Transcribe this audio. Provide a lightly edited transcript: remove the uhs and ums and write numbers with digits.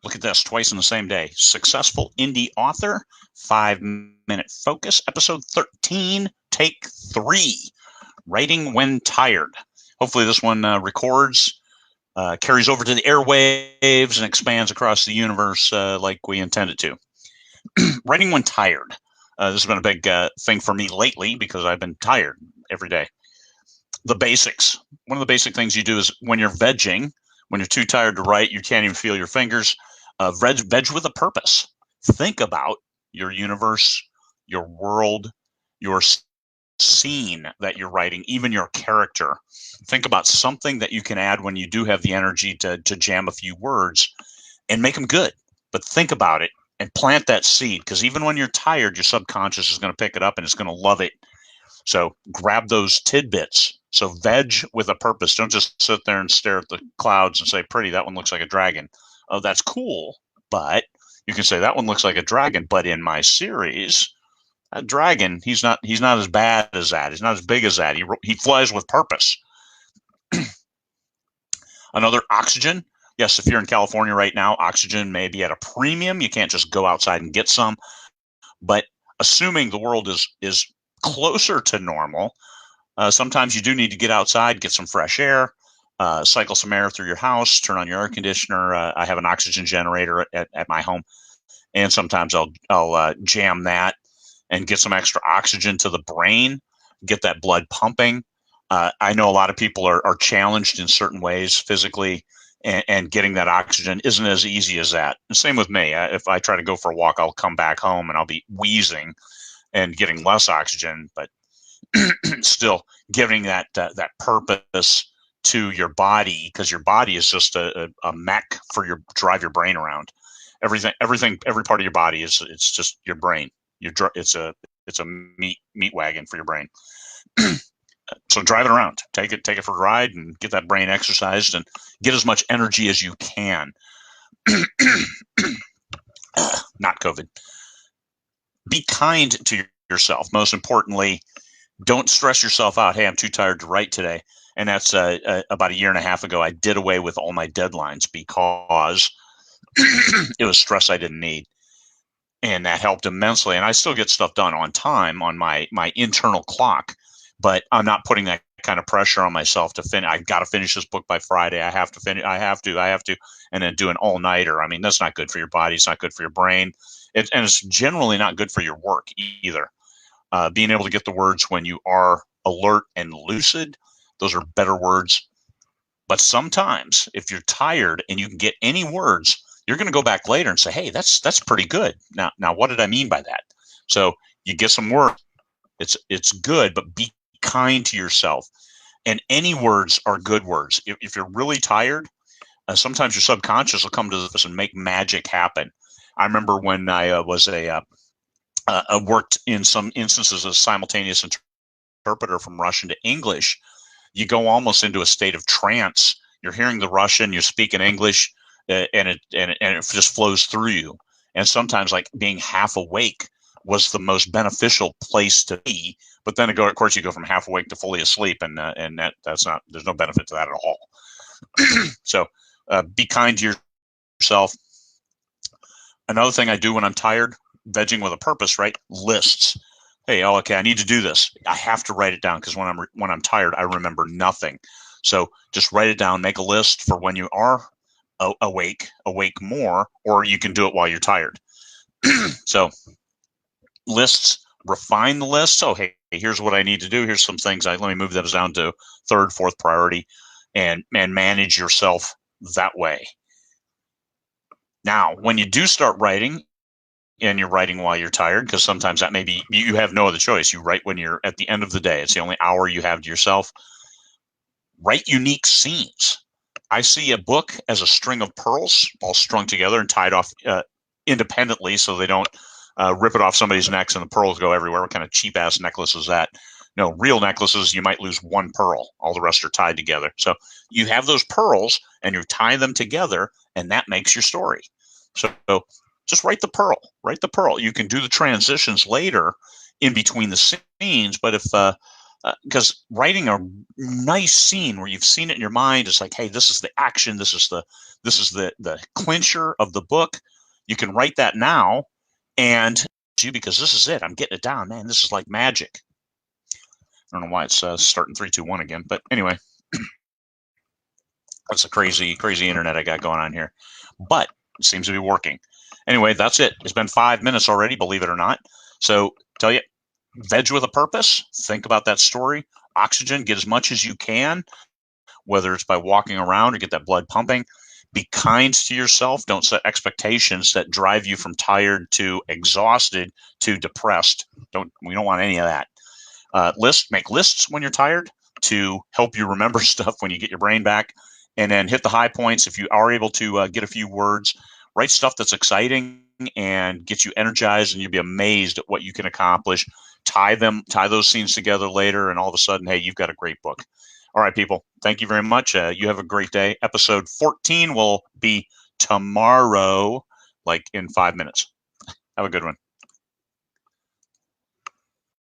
Look at this, twice in the same day. Successful indie author, 5-minute focus, episode 13, take 3, writing when tired. Hopefully this one records, carries over to the airwaves, and expands across the universe like we intend it to. Writing when tired. This has been a big thing for me lately because I've been tired every day. The basics. One of the basic things you do is when you're vegging, when you're too tired to write, you can't even feel your fingers, veg with a purpose. Think about your universe, your world, your scene that you're writing, even your character. Think about something that you can add when you do have the energy to jam a few words and make them good. But think about it and plant that seed, because even when you're tired, your subconscious is going to pick it up and it's going to love it. So grab those tidbits. So veg with a purpose. Don't just sit there and stare at the clouds and say, pretty, that one looks like a dragon. Oh, that's cool. But you can say that one looks like a dragon. But in my series, a dragon, he's not as bad as that. He's not as big as that. He flies with purpose. Another, oxygen. Yes, if you're in California right now, oxygen may be at a premium. You can't just go outside and get some. But assuming the world is closer to normal, sometimes you do need to get outside, get some fresh air, cycle some air through your house, turn on your air conditioner. I have an oxygen generator at my home, and sometimes I'll jam that and get some extra oxygen to the brain, get that blood pumping. I know a lot of people are challenged in certain ways physically, and getting that oxygen isn't as easy as that. The same with me. If I try to go for a walk, I'll come back home and I'll be wheezing and getting less oxygen, but still giving that purpose to your body, because your body is just a mech for drive your brain around. Every part of your body it's just your brain. It's a meat wagon for your brain. So drive it around, take it for a ride, and get that brain exercised, and get as much energy as you can. Not COVID. Be kind to yourself. Most importantly, don't stress yourself out. Hey, I'm too tired to write today. And that's about a year and a half ago. I did away with all my deadlines because it was stress I didn't need. And that helped immensely. And I still get stuff done on time on my internal clock, but I'm not putting that kind of pressure on myself to finish. I've got to finish this book by Friday. I have to finish. I have to, and then do an all-nighter. I mean, that's not good for your body. It's not good for your brain. And it's generally not good for your work either. Being able to get the words when you are alert and lucid, those are better words. But sometimes if you're tired and you can get any words, you're going to go back later and say, hey, that's pretty good. Now, what did I mean by that? So you get some words. It's good, but be kind to yourself. And any words are good words. If you're really tired, sometimes your subconscious will come to this and make magic happen. I remember when I was worked in some instances as a simultaneous interpreter from Russian to English. You go almost into a state of trance. You're hearing the Russian, you're speaking English, and it just flows through you. And sometimes, like, being half awake was the most beneficial place to be. But then, of course, you go from half awake to fully asleep, and that's not. There's no benefit to that at all. So, be kind to yourself. Another thing I do when I'm tired, vegging with a purpose, right? Lists. Hey, okay, I need to do this. I have to write it down, because when I'm tired, I remember nothing. So just write it down. Make a list for when you are awake more, or you can do it while you're tired. So lists, refine the list. So, hey, here's what I need to do. Here's some things. Let me move those down to third, fourth priority, and manage yourself that way. Now, when you do start writing, and you're writing while you're tired, because sometimes that may be, you have no other choice. You write when you're at the end of the day. It's the only hour you have to yourself. Write unique scenes. I see a book as a string of pearls all strung together and tied off independently, so they don't rip it off somebody's necks and the pearls go everywhere. What kind of cheap ass necklace is that? No, real necklaces, you might lose one pearl. All the rest are tied together. So you have those pearls and you tie them together, and that makes your story. So just write the pearl. Write the pearl. You can do the transitions later in between the scenes, but if because writing a nice scene where you've seen it in your mind is like, hey, this is the action, this is the clincher of the book. You can write that now, and because this is it. I'm getting it down, man. This is like magic. I don't know why it's starting 3, 2, 1 again, but anyway, that's a crazy internet I got going on here, but it seems to be working. Anyway, that's it. It's been 5 minutes already, believe it or not. So tell you, veg with a purpose. Think about that story. Oxygen, get as much as you can, whether it's by walking around or get that blood pumping. Be kind to yourself. Don't set expectations that drive you from tired to exhausted to depressed. We don't want any of that. Make lists when you're tired to help you remember stuff when you get your brain back, and then hit the high points. If you are able to get a few words, write stuff that's exciting and get you energized, and you'll be amazed at what you can accomplish. Tie those scenes together later, and all of a sudden, hey, you've got a great book. All right, people, thank you very much. You have a great day. Episode 14 will be tomorrow, like in 5 minutes. Have a good one.